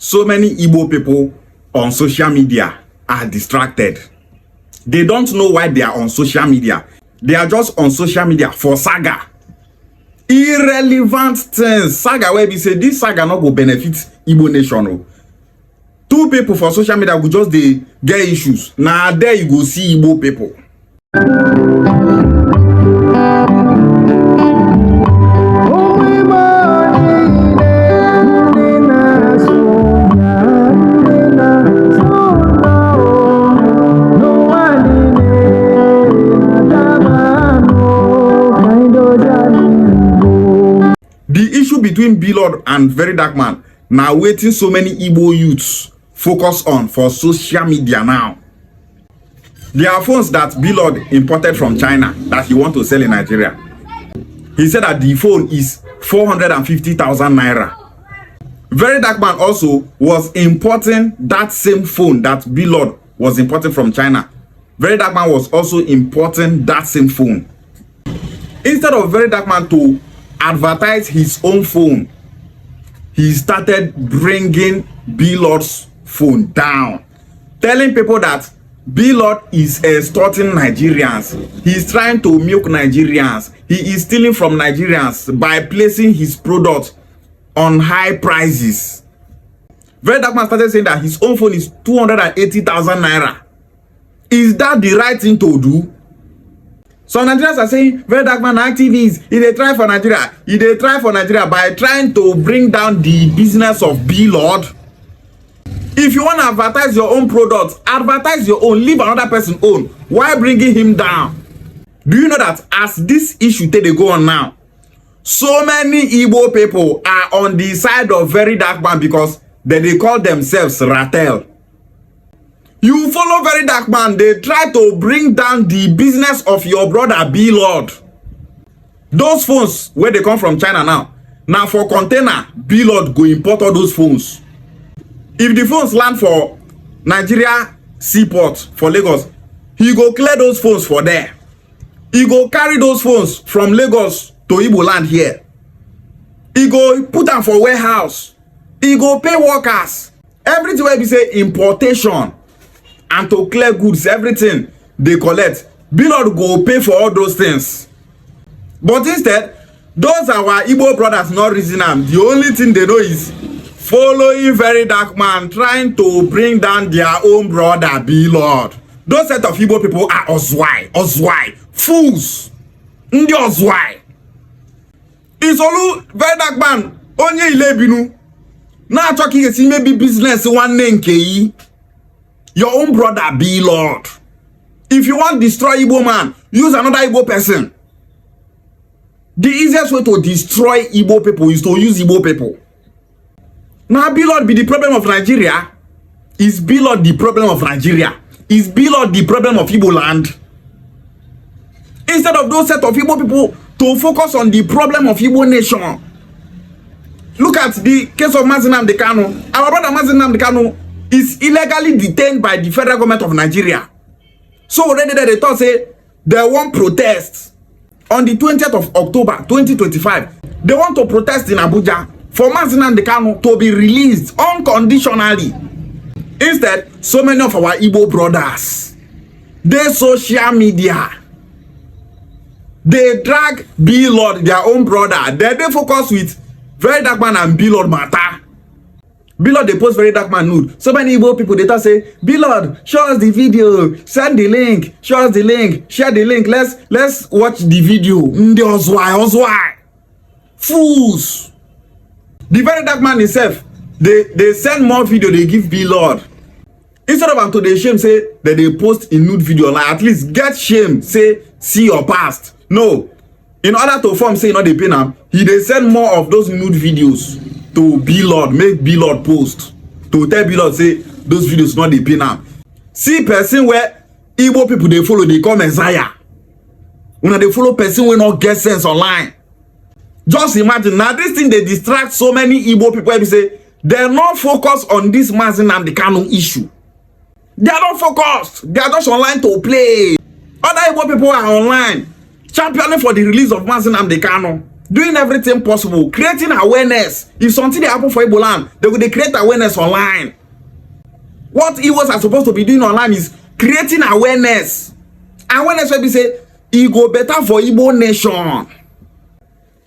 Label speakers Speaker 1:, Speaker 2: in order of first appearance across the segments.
Speaker 1: so many Igbo people on social media are distracted. They don't know why they are on social media. They are just on social media for saga. Irrelevant things. Saga where we say this saga not go benefit Igbo nation. Two people for social media will just they get issues. Now there you go see Igbo people. The issue between Blord and Very Dark Man now waiting so many Igbo youths focus on for social media now. There are phones that Blord imported from China that he want to sell in Nigeria. He said that the phone is 450,000 naira. Very Dark Man also was importing that same phone that Blord was importing from China. Very Dark Man was also importing that same phone. Instead of Very Dark Man to advertise his own phone, he started bringing Blord's phone down, telling people that Blord is extorting Nigerians. He's trying to milk Nigerians. He is stealing from Nigerians by placing his product on high prices. Very Dark Man started saying that his own phone is 280,000 naira. Is that the right thing to do? Some Nigerians are saying Very Dark Man activists, they try for Nigeria. They try for Nigeria by trying to bring down the business of Blord. If you want to advertise your own product, advertise your own, leave another person own. Why bringing him down? Do you know that as this issue they go on now, so many Igbo people are on the side of Very Dark Man because they call themselves Ratel. You follow Very Dark Man, they try to bring down the business of your brother Blord. Those phones where they come from China now for container, Blord go import all those phones. If the phones land for Nigeria seaport for Lagos, he go clear those phones for there. He go carry those phones from Lagos to Igbo land here. He go put them for warehouse. He go pay workers. Everything where we say importation and to clear goods, everything they collect, Blord go pay for all those things. But instead, those are our Igbo brothers not reason them. The only thing they know is following Very Dark Man, trying to bring down their own brother Blord. Those set of Igbo people are Ozwai, fools. Ndi Ozwai. It's all Very Dark Man, onye ilebinu. Now talking is maybe business one name ke. Your own brother Blord. If you want to destroy Igbo man, use another Igbo person. The easiest way to destroy Igbo people is to use Igbo people. Now Blord be the problem of Nigeria. Is Blord the problem of Nigeria? Is Blord the problem of Igbo land? Instead of those set of Igbo people to focus on the problem of Igbo nation. Look at the case of Mazi Nnamdi Kanu. Our brother Mazi Nnamdi Kanu is illegally detained by the federal government of Nigeria. So already they thought say they want protest on the 20th of October 2025. They want to protest in Abuja for Mazi Nnamdi Kanu to be released unconditionally. Instead, so many of our Igbo brothers, they social media, they drag Blord, their own brother. They focus with Very Dark Man and Blord matter. Blord they post Very Dark Man nude. So many Igbo people they say, Blord, show us the video, send the link, show us the link, share the link. Let's watch the video. Ndi Ozwai. Fools. The Very Dark Man himself, they send more video, they give Blord. Instead of them to the shame say that they post a nude video, like at least get shame, say see your past. No. In order to form say they pay now, they send more of those nude videos to Blord, make Blord post. To tell Blord say those videos not they pay now. See person where Igbo people they follow, they call Messiah. When they follow person will not get sense online. Just imagine now this thing they distract so many Igbo people. They say they're not focused on this Mazi Nnamdi Kanu issue. They are not focused. They are just online to play. Other Igbo people are online championing for the release of Mazi Nnamdi Kanu. doing everything possible, creating awareness. If something they happen for Igbo land, they will create awareness online. What Igbos are supposed to be doing online is creating awareness. Awareness where we say, Igbo better for Igbo nation.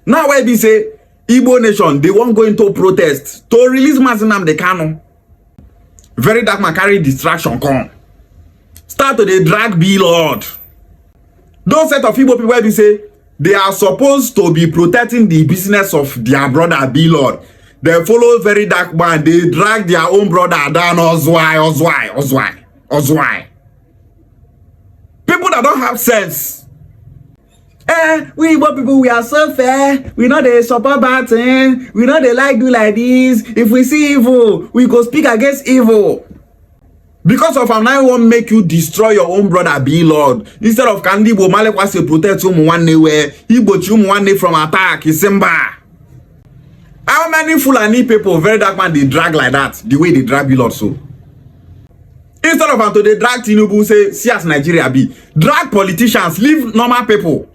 Speaker 1: Now where we say, Igbo nation, they won't go into protest to release Mazi Nnamdi Kanu. Very dark man carry distraction come. Start to the drag Blord. Those set of Igbo people where we say, they are supposed to be protecting the business of their brother Blord. They follow very dark man. They drag their own brother down. Ozwai. People that don't have sense. We Igbo people, we are so fair. We know they support bad thing. We know they like do like this. If we see evil, we go speak against evil. Because of am, I won't make you destroy your own brother Blord. Instead of Ndigbo Malekwa say protect one where Igbo one from attack. Isemba. How many Fulani people, very dark man, they drag like that? The way they drag Blord so. Instead of am to they drag Tinubu, say, see as Nigeria be. Drag politicians, leave normal people.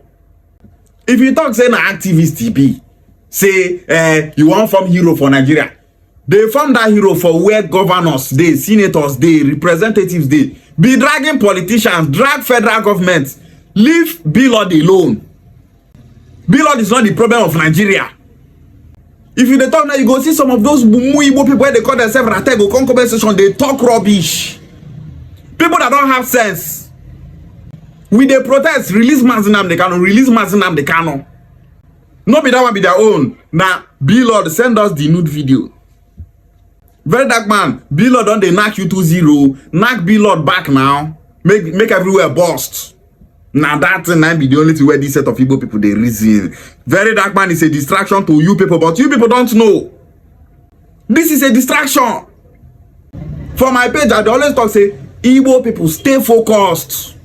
Speaker 1: If you talk, say, na activist be, say, you want form hero for Nigeria. They form that hero for where governors, they, senators, they, representatives, they. Be dragging politicians, drag federal government. Leave Blord alone. Blord is not the problem of Nigeria. If you dey talk now, you go see some of those Igbo people where they call themselves Ratego conversation, they talk rubbish. People that don't have sense. We dey protest, release Mazi Nnamdi Kanu, release Mazi Nnamdi Kanu. No be that one be their own. Now, Blord send us the nude video. Very dark man, Blord don dey knock you 2-0. Knock Blord back now. Make everywhere bust. Now that might be the only thing where this set of Igbo people they reason. Very dark man is a distraction to you people, but you people don't know. This is a distraction. For my page, I always talk say Igbo people stay focused.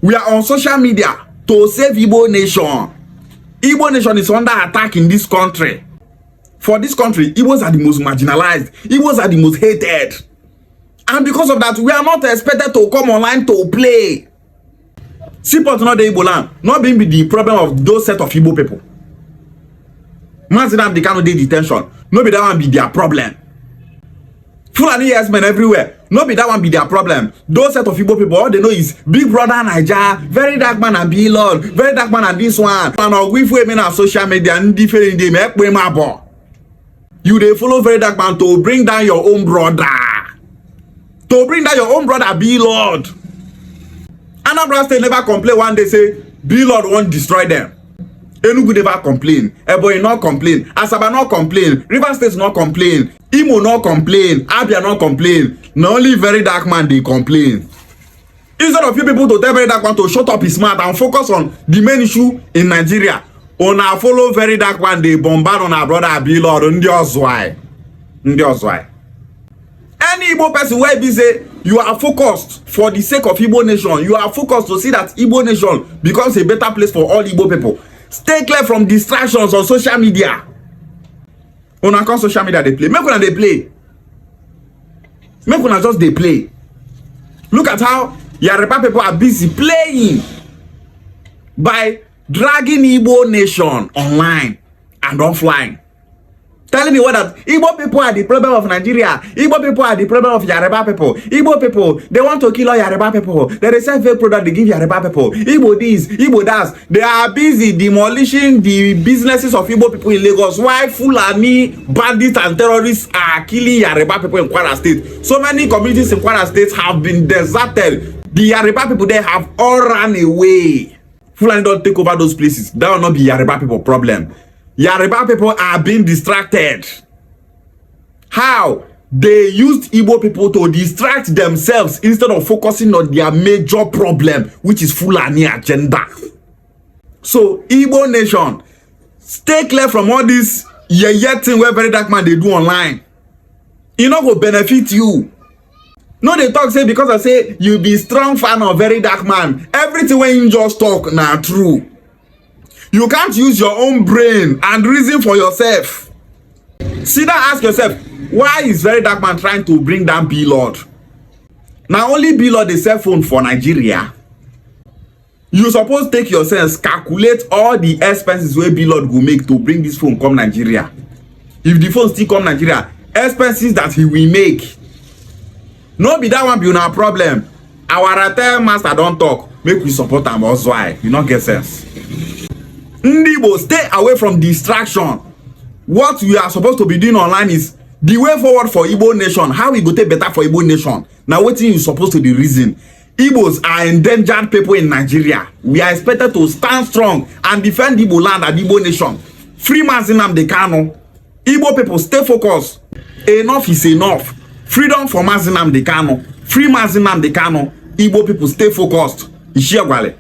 Speaker 1: We are on social media to save Igbo nation. Igbo nation is under attack in this country. For this country, Igbos are the most marginalized. Igbos are the most hated. And because of that, we are not expected to come online to play. Seaport not the Igbo land, not being the problem of those set of Igbo people. Mazi Nnamdi Kanu dey detention, no be that one be their problem. Fulani yes-men everywhere, no be that one be their problem. Those set of Igbo people, all they know is Big Brother Naija, very dark man and Blord, very dark man and this one. And we women on social media and different day make we mabo. You dey follow very dark man to bring down your own brother. To bring down your own brother Blord. Anambra State never complain one day say Blord won't destroy them. Enugu never complain. Ebonyi not complain. Asaba not complain. River State not complain. Imo not complain. Abia not complain. Not only very dark man they complain. Instead of you people to tell very dark man to shut up his mouth and focus on the main issue in Nigeria, on our follow very dark man they bombard on our brother Blord. Ndi Ozwai. Any Igbo person where be say you are focused for the sake of Igbo nation, you are focused to see that Igbo nation becomes a better place for all Igbo people. Stay clear from distractions on social media. On account social media they play. Make una they play. Make una just they play. Look at how Yoruba people are busy playing by dragging Igbo nation online and offline. Telling me what that Igbo people are the problem of Nigeria. Igbo people are the problem of Yoruba people. Igbo people, they want to kill all Yoruba people. They sell fake product they give Yoruba people. Igbo this, Igbo that. They are busy demolishing the businesses of Igbo people in Lagos. Why Fulani bandits and terrorists are killing Yoruba people in Kwara State? So many communities in Kwara State have been deserted. The Yoruba people there have all run away. Fulani don't take over those places. That will not be Yoruba people problem. Yoruba people are being distracted. How? They used Igbo people to distract themselves instead of focusing on their major problem, which is Fulani agenda. So, Igbo nation, stay clear from all this yet thing where very dark man they do online. It not go benefit you. No, they talk say because I say you be strong fan of very dark man. Everything when you just talk now true. You can't use your own brain and reason for yourself. Sit down, ask yourself, why is very dark man trying to bring down Blord? Now only Blord is cell phone for Nigeria. You suppose take your sense, calculate all the expenses wey Blord go make to bring this phone come Nigeria. If the phone still come Nigeria, expenses that he will make. No be that one be una problem. Our retail master don talk, make we support am also. You no get sense. Ndigbo, stay away from distraction. What we are supposed to be doing online is the way forward for Igbo nation. How we go take better for Igbo nation? Now wetin you supposed to be reason? Igbos are endangered people in Nigeria. We are expected to stand strong and defend Igbo land and Igbo nation. Free Mazi Nnamdi Kanu. Igbo people, stay focused. Enough is enough. Freedom for Mazi Nnamdi Kanu. Free Mazi Nnamdi Kanu. Igbo people, stay focused. Ishiagwale.